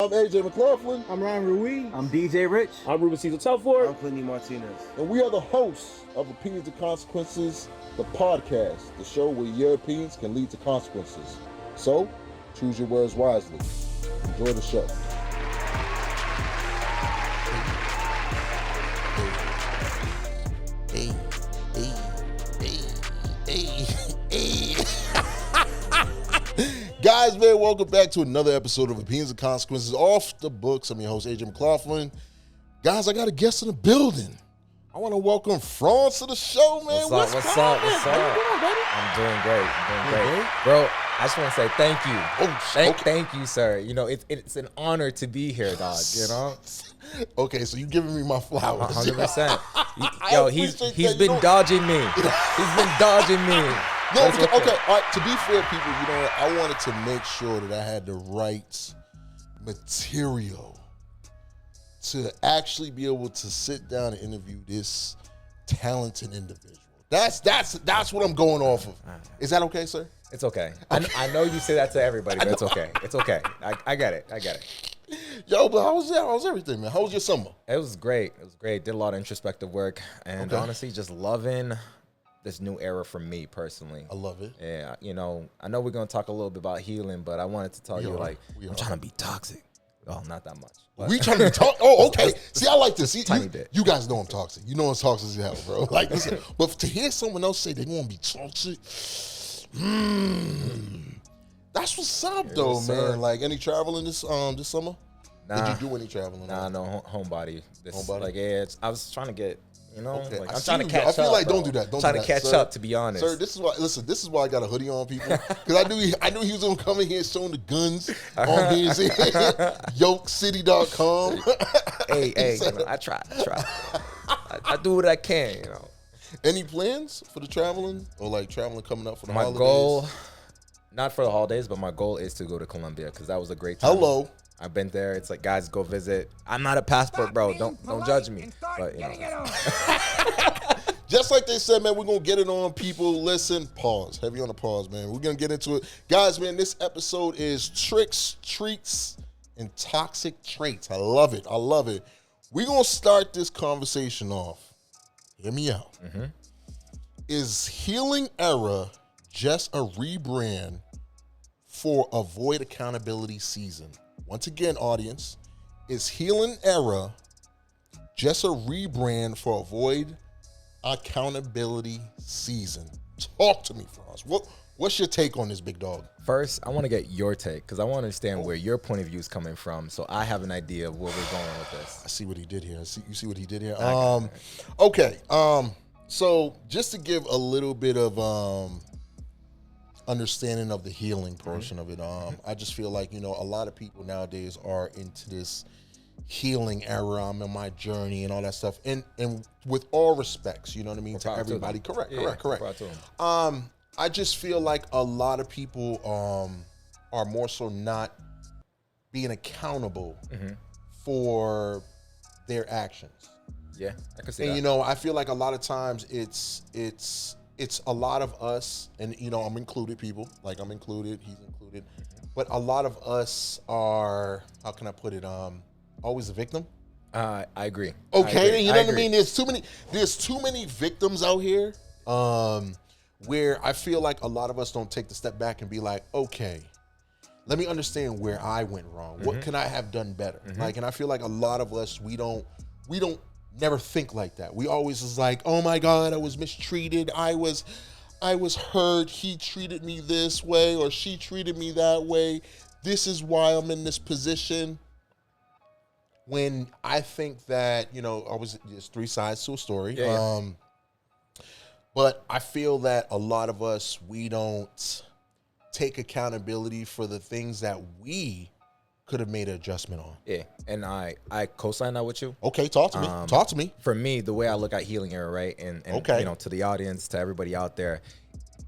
I'm AJ McLaughlin. I'm Ryan Ruiz. I'm DJ Rich. I'm Ruben Cesar Telford. I'm Clinty Martinez. And we are the hosts of Opinions and Consequences, the podcast, the show where your opinions can lead to consequences. So, choose your words wisely. Enjoy the show. Guys, man, welcome back to another episode of Opinions and Consequences off the books. I'm your host, AJ McLaughlin. Guys, I got a guest in the building. I want to welcome Franz to the show, man. What's up? How you doing, baby? I'm doing great. Bro, I just want to say thank you. Thank you, sir. You know, it's an honor to be here, dog, you know? Okay, so you giving me my flowers. 100%. Yo, he's been dodging me. He's been dodging me. No, okay. All right. To be fair, people, you know what? I wanted to make sure that I had the right material to actually be able to sit down and interview this talented individual. That's what I'm going off of. Is that okay, sir? It's okay. I know you say that to everybody, but it's okay. It's okay. I get it. Yo, but how's everything, man? How was your summer? It was great. Did a lot of introspective work, and honestly, just loving this new era for me personally. I love it. Yeah, you know, I know we're gonna talk a little bit about healing, but I wanted to tell you, like, I'm trying to be toxic. Oh, not that much. But We trying to be toxic? Oh, okay. See, I like this. Tiny bit. You guys know I'm toxic. You know I'm toxic as hell, bro. Like, listen, but to hear someone else say they want to be toxic, that's what's up, though, Yes, man. sir. Like, any traveling this summer? Nah. Did you do any traveling? Nah, no homebody. Homebody? Like, yeah, I was trying to get, you know, Okay. like, I I'm see trying to you, catch bro. up. I feel like bro. don't do that. Don't trying do to that, catch sir. up, to be honest. Sir, this is why I got a hoodie on, people. Because I knew he was gonna come in here showing the guns on BNZ. YokeCity.com. hey, you know, I try. I do what I can, you know. Any plans for the traveling or like traveling coming up for the My holidays? goal, not for the holidays, but my goal is to go to Colombia because that was a great time. Hello. I've been there. It's like, guys, go visit. I'm not a passport, bro. Don't judge me. But you know. Just like they said, man, we're going to get it on, people. Listen, pause. Heavy on the pause, man. We're going to get into it. Guys, man, this episode is Tricks, Treats, and Toxic Traits. I love it. We're going to start this conversation off. Hear me out. Mm-hmm. Is Healing Era just a rebrand for Avoid Accountability Season? Once again, audience, is Healing Era just a rebrand for Avoid Accountability Season? Talk to me, Franz. What's your take on this, big dog? First, I want to get your take because I want to understand where your point of view is coming from, so I have an idea of where we're going with this. I see what he did here. You see what he did here? Okay. So just to give a little bit of understanding of the healing portion of it, I just feel like, you know, a lot of people nowadays are into this healing era. I'm in my journey and all that stuff. And with all respects, you know what I mean, to everybody. Correct. I just feel like a lot of people are more so not being accountable for their actions. Yeah, I can see And that. you know, I feel like a lot of times it's a lot of us, and you know, I'm included, people. Like I'm included, he's included. But a lot of us are, how can I put it, always a victim. I agree. Okay, you know what I mean? There's too many victims out here, where I feel like a lot of us don't take the step back and be like, okay, let me understand where I went wrong. What can I have done better? Like, and I feel like a lot of us, we don't never think like that. We always is like, oh my God, I was mistreated. I was hurt. He treated me this way or she treated me that way. This is why I'm in this position. When I think that, you know, there's three sides to a story. Yeah. But I feel that a lot of us, we don't take accountability for the things that we could have made an adjustment on. Yeah, and I co-sign that with you. Okay, talk to me. For me, the way I look at healing era, right, and Okay. you know, to the audience, to everybody out there,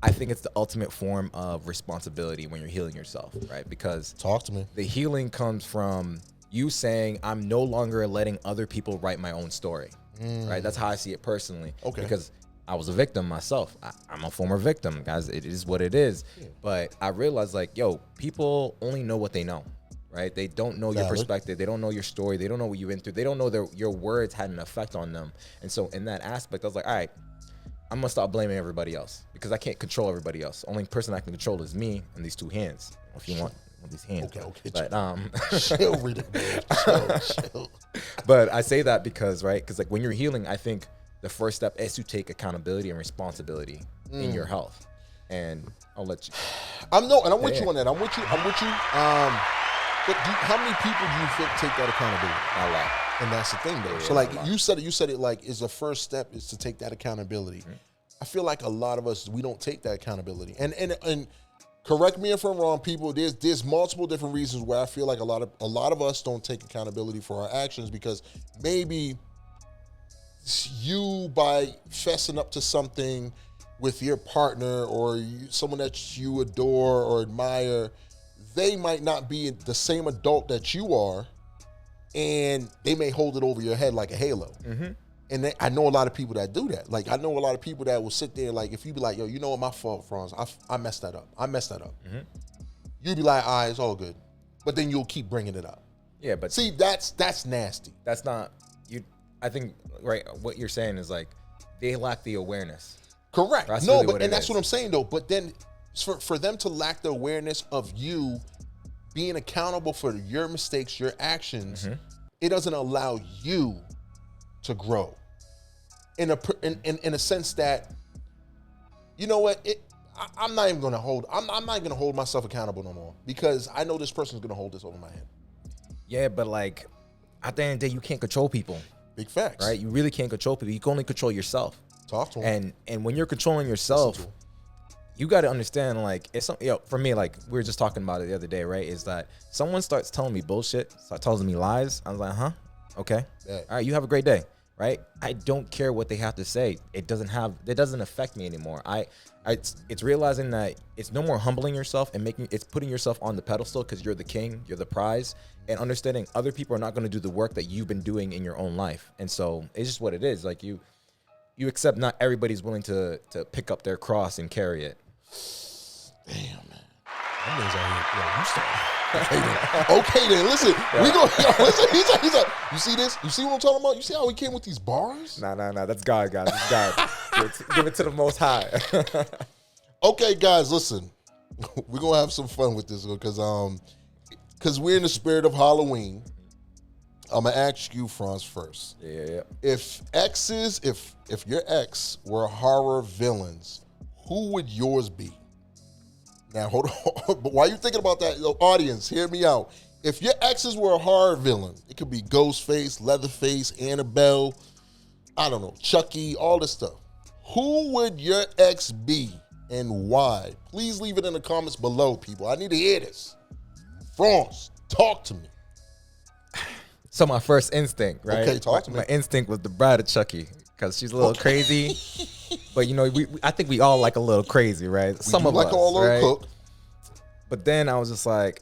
I think it's the ultimate form of responsibility when you're healing yourself, right? Because Talk to me. the healing comes from you saying, I'm no longer letting other people write my own story, right? That's how I see it personally. Okay. Because I was a victim myself. I'm a former victim, guys. It is what it is. Yeah. But I realized, like, yo, people only know what they know. right? They don't know your perspective. They don't know your story. They don't know what you've been through. They don't know your words had an effect on them. And so in that aspect, I was like, all right, I'm going to stop blaming everybody else because I can't control everybody else. Only person I can control is me and these two hands. If you want these hands. Okay. But, chill, chill. But I say that because, right, because like when you're healing, I think the first step is to take accountability and responsibility in your health. And I'll let you. I'm with you on that. I'm with you. But how many people do you think take that accountability? A lot. And that's the thing, though. So, like you said it like is the first step is to take that accountability. Mm-hmm. I feel like a lot of us, we don't take that accountability. And correct me if I'm wrong, people. There's multiple different reasons where I feel like a lot of us don't take accountability for our actions because maybe you, by fessing up to something with your partner or someone that you adore or admire, they might not be the same adult that you are, and they may hold it over your head like a halo. Mm-hmm. And I know a lot of people that do that. Like, I know a lot of people that will sit there, like, if you be like, yo, you know what, my fault, Franz. I messed that up. Mm-hmm. You'd be like, all right, it's all good. But then you'll keep bringing it up. Yeah, but see, that's nasty. That's not you. I think, right, what you're saying is like they lack the awareness. Correct. That's no, really but and that's what I'm saying though. But then for them to lack the awareness of you being accountable for your mistakes, your actions, mm-hmm. it doesn't allow you to grow. In a sense that, you know what, I'm not even gonna hold. I'm not gonna hold myself accountable no more because I know this person's gonna hold this over my head. Yeah, but like at the end of the day, you can't control people. Big facts, right? You really can't control people. You can only control yourself. Talk to them. And when you're controlling yourself, you got to understand, like, it's for me, like we were just talking about it the other day, right? Is that someone starts telling me bullshit, starts telling me lies. I was like, okay, all right, you have a great day. Right? I don't care what they have to say. It doesn't affect me anymore. It's realizing that it's no more humbling yourself and it's putting yourself on the pedestal because you're the king, you're the prize, and understanding other people are not going to do the work that you've been doing in your own life. And so it's just what it is. Like you accept not everybody's willing to pick up their cross and carry it. Damn, man. That man's out here. Yo, you start. Okay then, listen. Yeah. We go. Listen. He's like. You see this? You see what I'm talking about? You see how he came with these bars? Nah. That's God, guys. That's God. Give it to the Most High. Okay, guys, listen. We're gonna have some fun with this because we're in the spirit of Halloween. I'm gonna ask you, Franz, first. Yeah. If your ex were horror villains, who would yours be? Now, hold on. But while you're thinking about that, audience, hear me out. If your exes were a horror villain, it could be Ghostface, Leatherface, Annabelle, I don't know, Chucky, all this stuff. Who would your ex be and why? Please leave it in the comments below, people. I need to hear this. Franz, talk to me. So my first instinct, right? Okay, talk to me. My instinct was the bride of Chucky because she's a little crazy. But, you know, I think we all like a little crazy, right? Some of us, right? Cook. But then I was just like,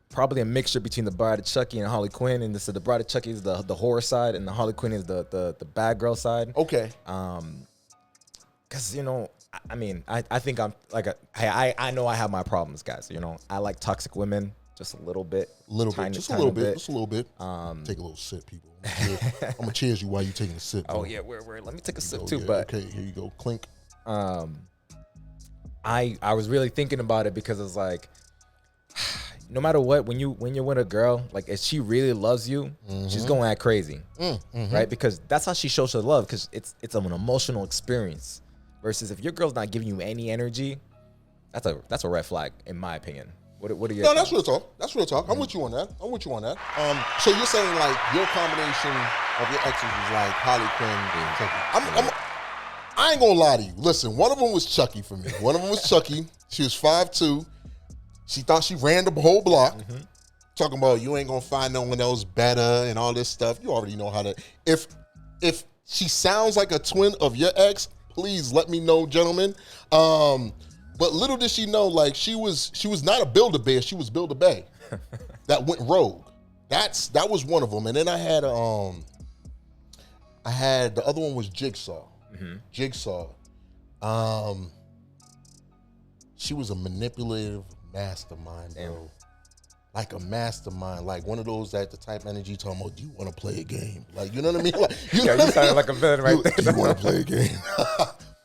probably a mixture between the Bride of Chucky and Harley Quinn. And the Bride of Chucky is the horror side, and the Harley Quinn is the bad girl side. Okay. Because, you know, I mean, I think I'm like I know I have my problems, guys. You know, I like toxic women just a little bit. Just a little bit. Take a little sip, people. I'm gonna cheers you while you taking a sip. Oh yeah, let me take a sip too. Yeah. But okay, here you go, clink. I was really thinking about it because it's like, no matter what, when you're with a girl, like if she really loves you, mm-hmm. she's gonna act crazy, mm-hmm. right? Because that's how she shows her love. Because it's an emotional experience. Versus if your girl's not giving you any energy, that's a red flag in my opinion. What are your thoughts? That's real talk. Mm-hmm. I'm with you on that. So you're saying like your combination of your exes was like Harley Quinn and Chucky. I ain't gonna lie to you. Listen, one of them was Chucky for me. She was 5'2". She thought she ran the whole block. Mm-hmm. Talking about you ain't gonna find no one else better and all this stuff. You already know how to. If she sounds like a twin of your ex, please let me know, gentlemen. But little did she know, like she was not a Build-A-Bear, she was Build-A-Bay that went rogue. That was one of them. And then I had the other one was Jigsaw. Mm-hmm. Jigsaw. She was a manipulative mastermind, bro. like a mastermind, like one of those that the type of energy talking about, do you want to play a game? Like, you know what I mean? Like, you know you sounded like a villain right there. Do you want to play a game?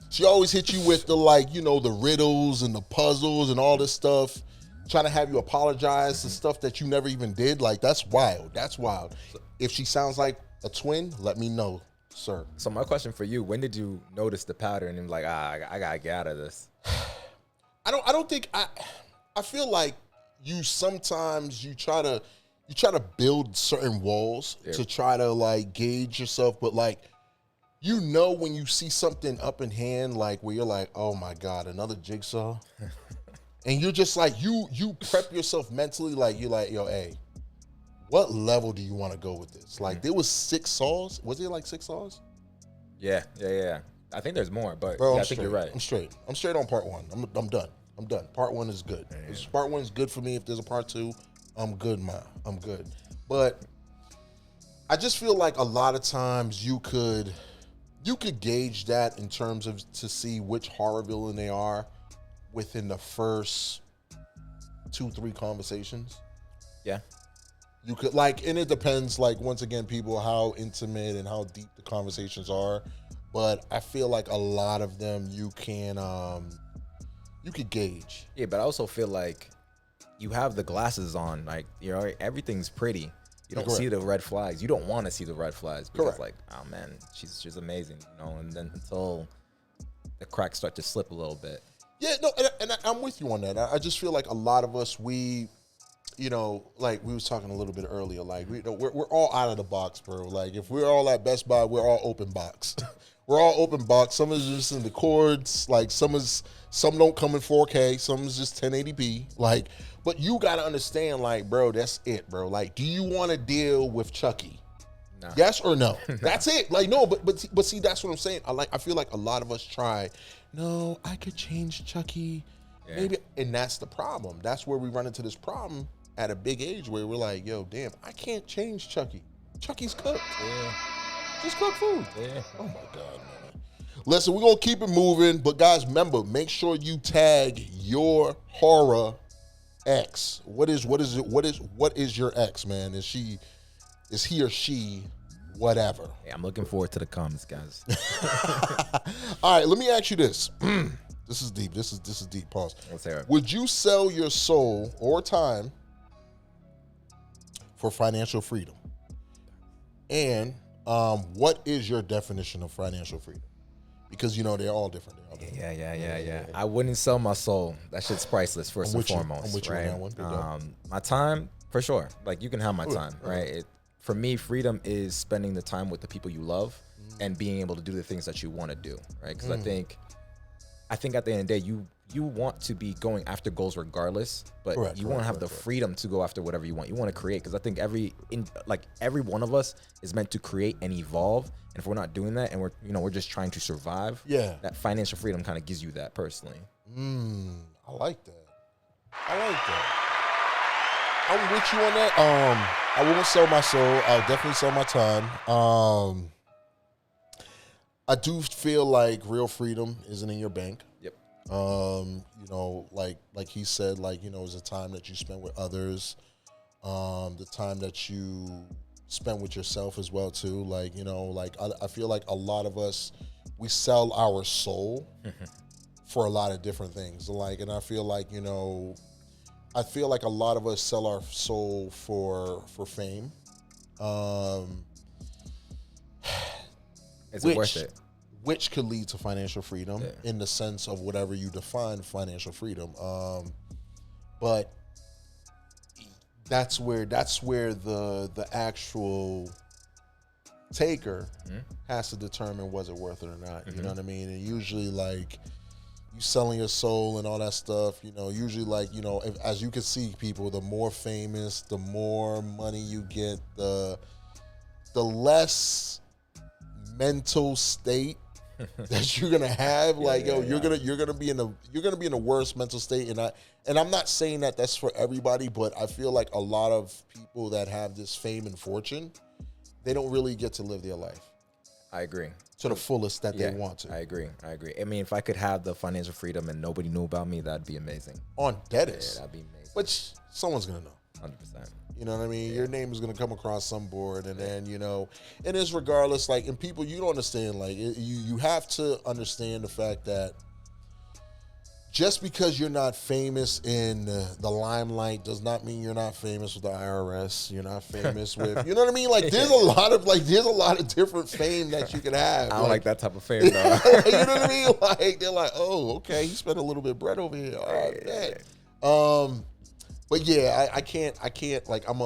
She always hit you with the, like, you know, the riddles and the puzzles and all this stuff, trying to have you apologize for stuff that you never even did. Like, that's wild. That's wild. If she sounds like a twin, let me know, sir. So my question for you, when did you notice the pattern and like, I gotta get out of this? I don't think I feel like you sometimes you try to build certain walls to try to like gauge yourself, but like, you know, when you see something up in hand, like where you're like, oh my God, another jigsaw. And you're just like, you prep yourself mentally, like you're like, yo, hey, what level do you want to go with this? Like there was 6 saws. Was it like 6 saws? Yeah. I think there's more, but Bro, I think you're right. I'm straight on part 1. I'm done. Part 1 is good. Part 1 is good for me. If there's a part 2, I'm good, I'm good. But I just feel like a lot of times you could gauge that in terms of to see which horror villain they are within the first 2-3 conversations. Yeah. You could like, and it depends, like, once again, people, how intimate and how deep the conversations are. But I feel like a lot of them you could gauge. Yeah, but I also feel like you have the glasses on, like, you know, everything's pretty. You don't see the red flags. You don't want to see the red flags because, like, oh man, she's amazing, you know. And then until the cracks start to slip a little bit. Yeah, no, and I'm with you on that. I just feel like a lot of us, we, you know, like we was talking a little bit earlier, like we're all out of the box, bro. Like if we're all at Best Buy, we're all open box. We're all open box. Some is just in the chords, like some don't come in 4K, some is just 1080p. Like, but you gotta understand, like, bro, that's it, bro. Like, do you want to deal with Chucky? No. Yes or no? That's it. Like, no, but see, that's what I'm saying. I feel like a lot of us try. No, I could change Chucky, maybe, and that's the problem. That's where we run into this problem at a big age where we're like, yo, damn, I can't change Chucky. Chucky's cooked. Yeah. Just cook food. Yeah. Oh my God, man. Listen, we're gonna keep it moving, but guys, remember, make sure you tag your horror ex. What is your ex, man? Is he or she whatever? Yeah, I'm looking forward to the comments, guys. All right, let me ask you this. This is deep. This is deep. Pause. Let's hear it. Would you sell your soul or time for financial freedom? And what is your definition of financial freedom? Because, you know, they're all different. Yeah. I wouldn't sell my soul. That shit's priceless, first and foremost. I'm with you on that one. My time, for sure. Like, you can have my time, right? For me, freedom is spending the time with the people you love and being able to do the things that you want to do, right? Because I think at the end of the day, you want to be going after goals regardless, but you want to have the freedom to go after whatever you want. You want to create, because I think every one of us is meant to create and evolve. And if we're not doing that, and we're just trying to survive, that financial freedom kind of gives you that personally. I like that. I'm with you on that. I won't sell my soul. I'll definitely sell my time. I do feel like real freedom isn't in your bank. Yep. You know, like he said, like, you know, it's a time that you spend with others, the time that you spend with yourself as well too. Like, you know, like I feel like a lot of us, we sell our soul for a lot of different things. Like, and I feel like, you know, a lot of us sell our soul for fame. Is it worth it? Which could lead to financial freedom in the sense of whatever you define financial freedom. But that's where the actual taker has to determine was it worth it or not. You know what I mean? And usually, like, you selling your soul and all that stuff, you know, usually, like, you know, as you can see, people, the more famous, the more money you get, the less mental state that you're gonna have. You're gonna be in a worse mental state. And I'm not saying that that's for everybody, but I feel like a lot of people that have this fame and fortune, they don't really get to live their life. I agree. To the fullest that they want to. I agree. I mean, if I could have the financial freedom and nobody knew about me, that'd be amazing. That is. Yeah, that'd be amazing. Which someone's gonna know. 100%. You know what I mean? Your name is going to come across some board, and then, and it's regardless, like, and people, you don't understand, like, you have to understand the fact that just because you're not famous in the limelight does not mean you're not famous with the IRS. You're not famous with, you know what I mean? Like, there's a lot of different fame that you can have. I don't like that type of fame, though. You know what I mean? Like, they're like, oh, okay, he spent a little bit of bread over here. All right, but yeah, I can't. Like, I'm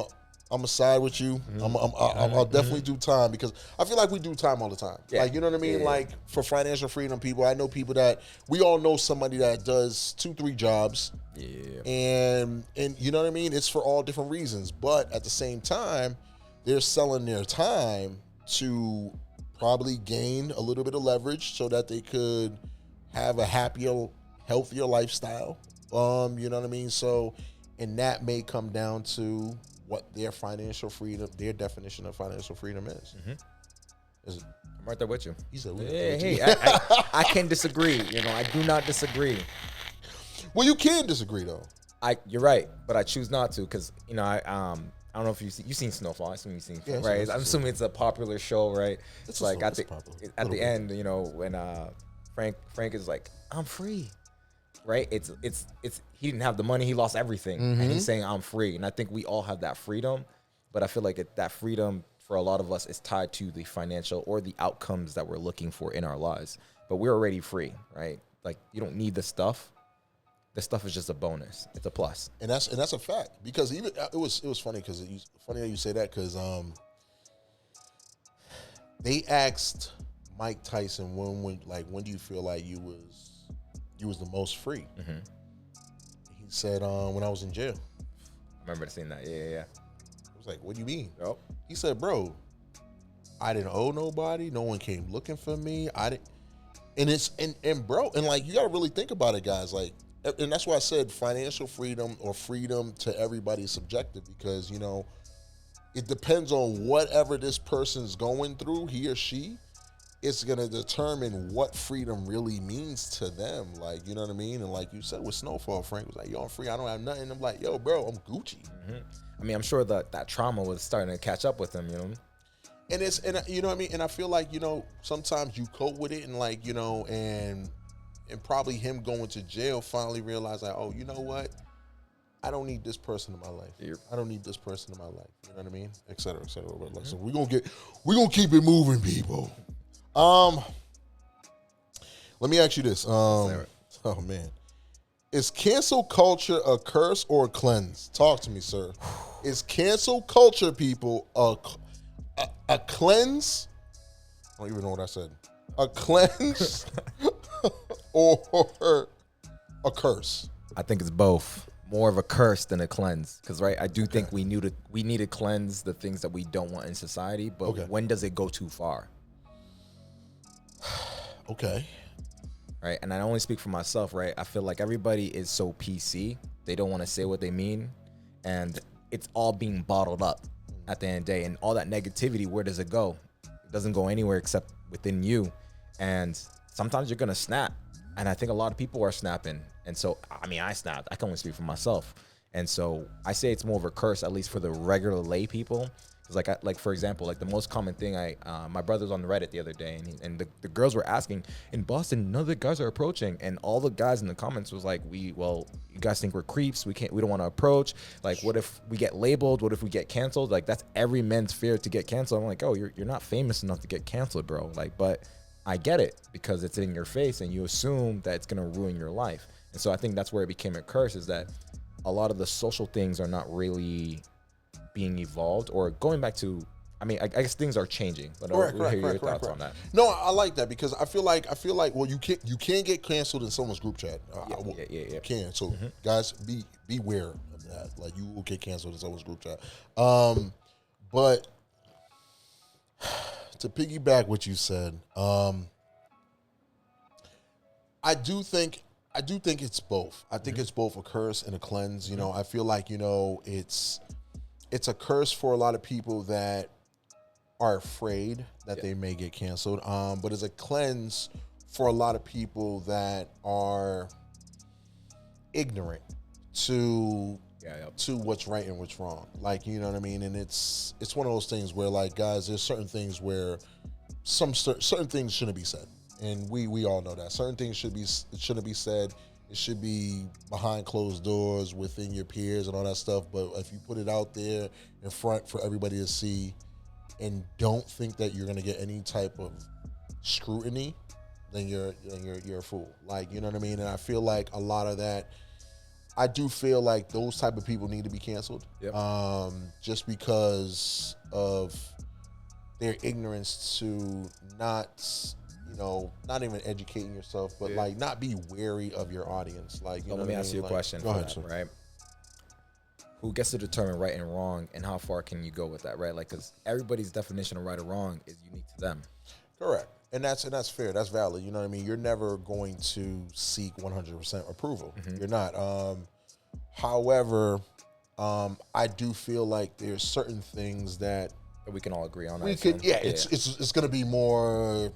a side with you. I'll definitely do time, because I feel like we do time all the time. Yeah. Like, you know what I mean? Yeah. Like, for financial freedom people, I know people that we all know somebody that does 2-3 jobs. Yeah. And you know what I mean? It's for all different reasons, but at the same time, they're selling their time to probably gain a little bit of leverage so that they could have a happier, healthier lifestyle. You know what I mean? So, and that may come down to what their financial freedom, their definition of financial freedom is. I'm right there with you. He said, I can disagree. I do not disagree. Well, you can disagree though. You're right, but I choose not to, because I don't know if you've seen Snowfall. I assume you've seen, right? I'm assuming it's a popular show, right? It's like at the end, when Frank is like, I'm free. Right? It's he didn't have the money, he lost everything. And he's saying, I'm free. And I think we all have that freedom, but I feel like that freedom for a lot of us is tied to the financial or the outcomes that we're looking for in our lives. But we're already free, right? Like, you don't need the stuff. The stuff is just a bonus. It's a plus. And that's a fact, because even it was funny, because funny how you say that, because they asked Mike Tyson when do you feel like you was the most free? He said, when I was in jail. I remember seeing that. Yeah. I was like, what do you mean? Yep. He said, bro, I didn't owe nobody. No one came looking for me. I didn't. And it's, and bro, and like, you got to really think about it, guys. Like, and that's why I said financial freedom or freedom to everybody is subjective, because, it depends on whatever this person's going through, he or she. It's going to determine what freedom really means to them. Like, you know what I mean? And like you said with Snowfall, Frank was like, yo, I'm free. I don't have nothing. I'm like, yo, bro, I'm Gucci. I mean, I'm sure that trauma was starting to catch up with him, And you know what I mean? And I feel like, sometimes you cope with it, and like, and probably him going to jail finally realized, like, oh, you know what? I don't need this person in my life. Yep. I don't need this person in my life. You know what I mean? Et cetera, et cetera. But like, so we're gonna keep it moving, people. Let me ask you this. Oh man, is cancel culture a curse or a cleanse? Talk to me, sir. Is cancel culture, people, a cleanse? I don't even know what I said. A cleanse or a curse? I think it's both. More of a curse than a cleanse, because I do think we need to cleanse the things that we don't want in society. But when does it go too far? Okay. Right. And I only speak for myself, right? I feel like everybody is so PC. They don't want to say what they mean. And it's all being bottled up at the end of the day. And all that negativity, where does it go? It doesn't go anywhere except within you. And sometimes you're going to snap. And I think a lot of people are snapping. And so, I mean, I snapped. I can only speak for myself. And so I say it's more of a curse, at least for the regular lay people. Because like for example, like the most common thing, my brother's on Reddit the other day, and the girls were asking, in Boston, none of the guys are approaching, and all the guys in the comments was like, you guys think we're creeps, we don't want to approach, like, what if we get labeled, what if we get canceled? Like, that's every man's fear, to get canceled. I'm like, oh, you're not famous enough to get canceled, bro. Like, but I get it, because it's in your face, and you assume that it's gonna ruin your life. And so I think that's where it became a curse, is that a lot of the social things are not really being evolved, or going back to, I mean, I guess things are changing, but I'll hear your thoughts on that. No, I like that, because I feel like, well, you can't get canceled in someone's group chat. You can. So guys, beware of that. Like, you will get canceled in someone's group chat. But to piggyback what you said, I do think it's both. I think it's both a curse and a cleanse. I feel like, it's a curse for a lot of people that are afraid that they may get canceled. But it's a cleanse for a lot of people that are ignorant to to what's right and what's wrong. Like, you know what I mean? And it's one of those things where, like, guys, there's certain things where certain things shouldn't be said. And we all know that. Certain things shouldn't be said. It should be behind closed doors within your peers and all that stuff. But if you put it out there in front for everybody to see and don't think that you're going to get any type of scrutiny, then you're a fool. Like, you know what I mean? And I feel like a lot of that, I do feel like those type of people need to be canceled. Yep. Just because of their ignorance to not even educating yourself, but like not be wary of your audience. Like, let me ask you a question for that, right? Who gets to determine right and wrong, and how far can you go with that, right? Like, because everybody's definition of right or wrong is unique to them. Correct. And that's fair. That's valid. You know what I mean? You're never going to seek 100% approval. Mm-hmm. You're not. However, I do feel like there's certain things that we can all agree on. It's going to be more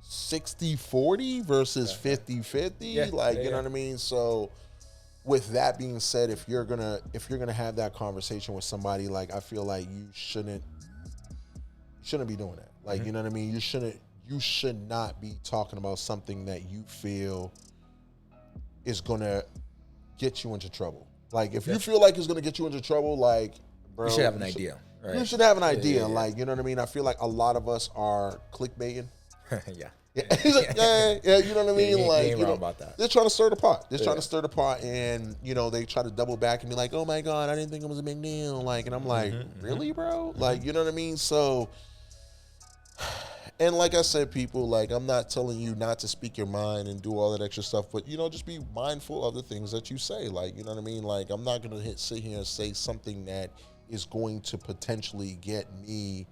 60-40 versus 50-50. You know what I mean? So with that being said, if you're gonna have that conversation with somebody, like, I feel like you shouldn't be doing that. Like, you know what I mean? You should not be talking about something that you feel is gonna get you into trouble. Like, if you feel like it's gonna get you into trouble, like, bro, you should have an idea. Right? You should have an idea. Like, you know what I mean? I feel like a lot of us are clickbaiting. He's like, you know what I mean? Like, ain't wrong about that. They're trying to stir the pot. They're trying to stir the pot, and they try to double back and be like, "Oh my God, I didn't think it was a big deal." Like, and I'm like, really, bro? Like, you know what I mean? So, and like I said, people, like, I'm not telling you not to speak your mind and do all that extra stuff, but just be mindful of the things that you say. Like, you know what I mean? Like, I'm not gonna sit here and say something that is going to potentially get me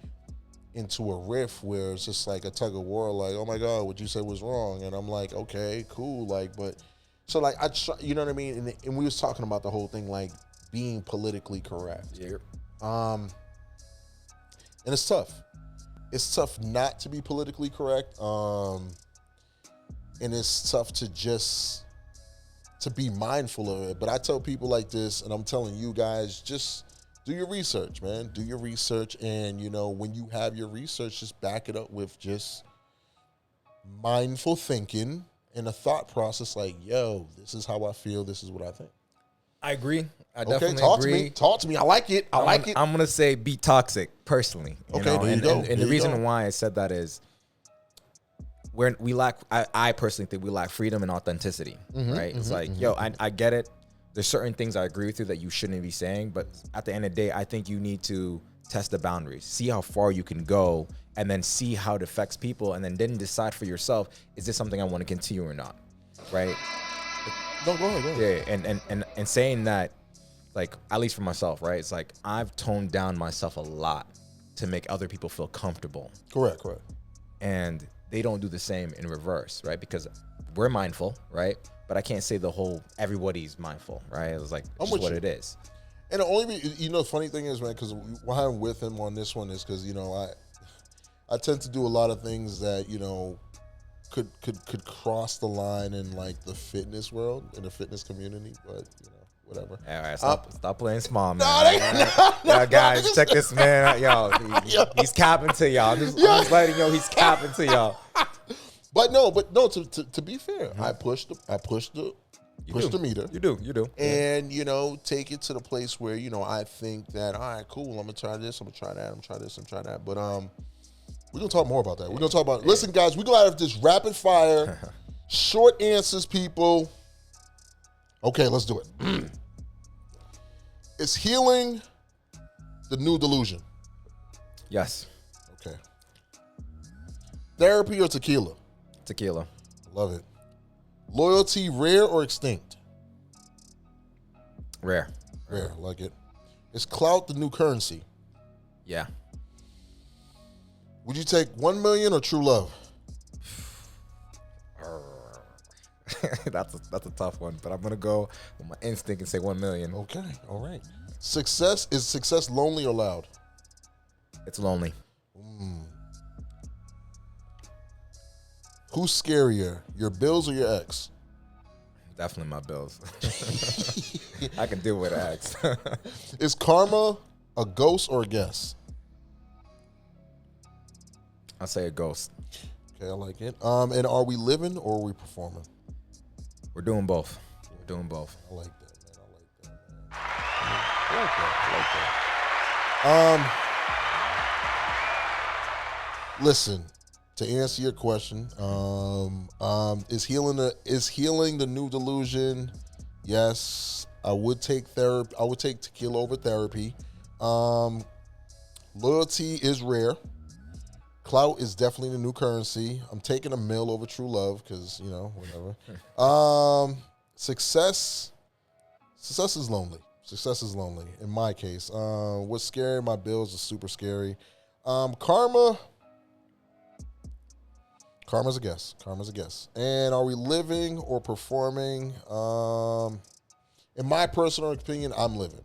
into a riff where it's just like a tug of war, like, oh my God, what you said was wrong. And I'm like, okay, cool. Like, but so, like, you know what I mean? And we was talking about the whole thing, like, being politically correct. Yeah. And it's tough. It's tough not to be politically correct. And it's tough to be mindful of it. But I tell people like this, and I'm telling you guys, just do your research, man. Do your research, and when you have your research, just back it up with just mindful thinking and a thought process. Like, yo, this is how I feel. This is what I think. I agree. I definitely agree. Talk to me. I like it. I I'm gonna say be toxic personally. There you go. And the reason why I said that is we lack. I personally think we lack freedom and authenticity. Right? It's like, yo, I get it. There's certain things I agree with you that you shouldn't be saying, but at the end of the day, I think you need to test the boundaries, see how far you can go, and then see how it affects people, and then decide for yourself, is this something I want to continue or not, right? No, go ahead. Yeah, and saying that, like, at least for myself, right? It's like I've toned down myself a lot to make other people feel comfortable. Correct. And they don't do the same in reverse, right? Because we're mindful, right? But I can't say everybody's mindful, right? It's like, it's just what it is. And the only, the funny thing is, man, because why I'm with him on this one is because, I tend to do a lot of things that, could cross the line in, like, the fitness world, in the fitness community, but, whatever. All right, stop playing small, man. No, guys, check this man out, y'all. He's capping to y'all. I'm just letting he's capping to y'all. But no. To be fair, I pushed the meter. You do. And take it to the place where I think that, all right, cool. I'm gonna try this. I'm gonna try that. I'm gonna try that. But we're gonna talk more about that. We're gonna talk about. Listen, guys, we're gonna have this rapid fire, short answers, people. Okay, let's do it. Is healing the new delusion? Yes. Okay. Therapy or tequila? Tequila. Love it. Loyalty, rare or extinct? Rare. Like it. Is clout the new currency? Yeah. Would you take 1 million or true love? That's a tough one, but I'm gonna go with my instinct and say 1 million. Okay, all right. Is success lonely or loud? It's lonely. Who's scarier, your bills or your ex? Definitely my bills. I can deal with acts. Is karma a ghost or a guess? I'll say a ghost. Okay, I like it. And are we living or are we performing? We're doing both. We're doing both. I like that, man. I like that. Listen, to answer your question, is healing the new delusion? Yes, I would take therapy. I would take tequila over therapy. Loyalty is rare. Clout is definitely the new currency. I'm taking a mill over true love because, whatever. Success is lonely. Success is lonely in my case. What's scary? My bills are super scary. Karma's a guess. Karma's a guess. And are we living or performing? In my personal opinion, I'm living.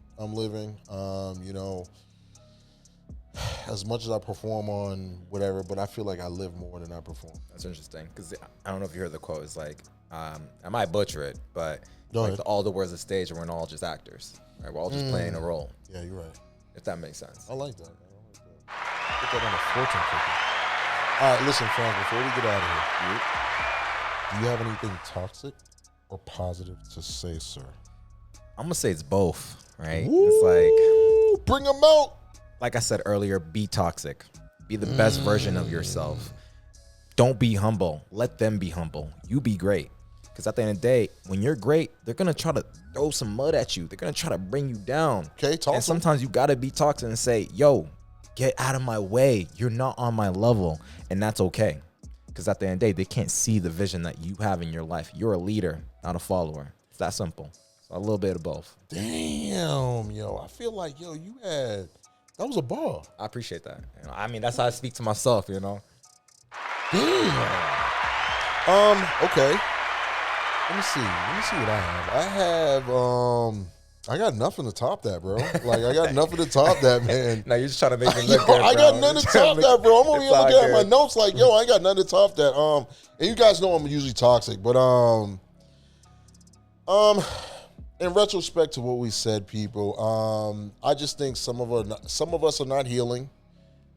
As much as I perform on whatever, but I feel like I live more than I perform. That's interesting because I don't know if you heard the quote. It's like, I might butcher it, but like all the words of stage, we're all just actors. Right? We're all just playing a role. Yeah, you're right. If that makes sense. I like that, man. Put that on a fortune cookie. All right, listen, Franz, before we get out of here, do you have anything toxic or positive to say, sir? I'm going to say it's both, right? Ooh, it's like, bring them out. Like I said earlier, be toxic. Be the best version of yourself. Don't be humble. Let them be humble. You be great. Because at the end of the day, when you're great, they're going to try to throw some mud at you. They're going to try to bring you down. Okay, talk. And sometimes you got to be toxic and say, yo, get out of my way. You're not on my level. And that's okay. Because at the end of the day, they can't see the vision that you have in your life. You're a leader, not a follower. It's that simple. So a little bit of both. Damn, yo. I feel like, that was a bar. I appreciate that. That's how I speak to myself, Damn. Okay. Let me see what I have. I got nothing to top that, bro. Like, I got nothing to top that, man. Now you're just trying to make me look good, I got nothing to top that, bro. I'm over here looking at my notes like, I ain't got nothing to top that. And you guys know I'm usually toxic, but in retrospect to what we said, people, I just think some of us are not healing.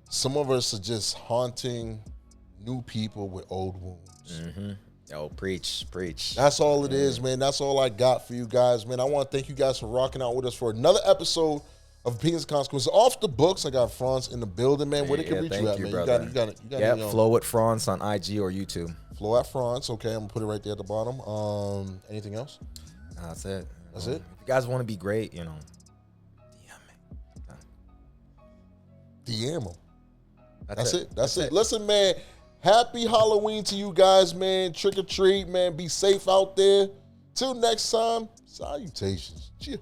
Some of us are just haunting new people with old wounds. Mm-hmm. Yo, preach. That's all it is, man. That's all I got for you guys, man. I want to thank you guys for rocking out with us for another episode of Opinions and Consequences. Off the books, I got Franz in the building, man. Where they can reach you at, man? Brother. You got it. Yeah, FlowwithFrantz on IG or YouTube. FlowwithFrantz. Okay, I'm going to put it right there at the bottom. Anything else? No, that's it. That's it? If you guys want to be great, DM me. DM them. That's it. Listen, man. Happy Halloween to you guys, man. Trick or treat, man. Be safe out there. Till next time, salutations. Cheers.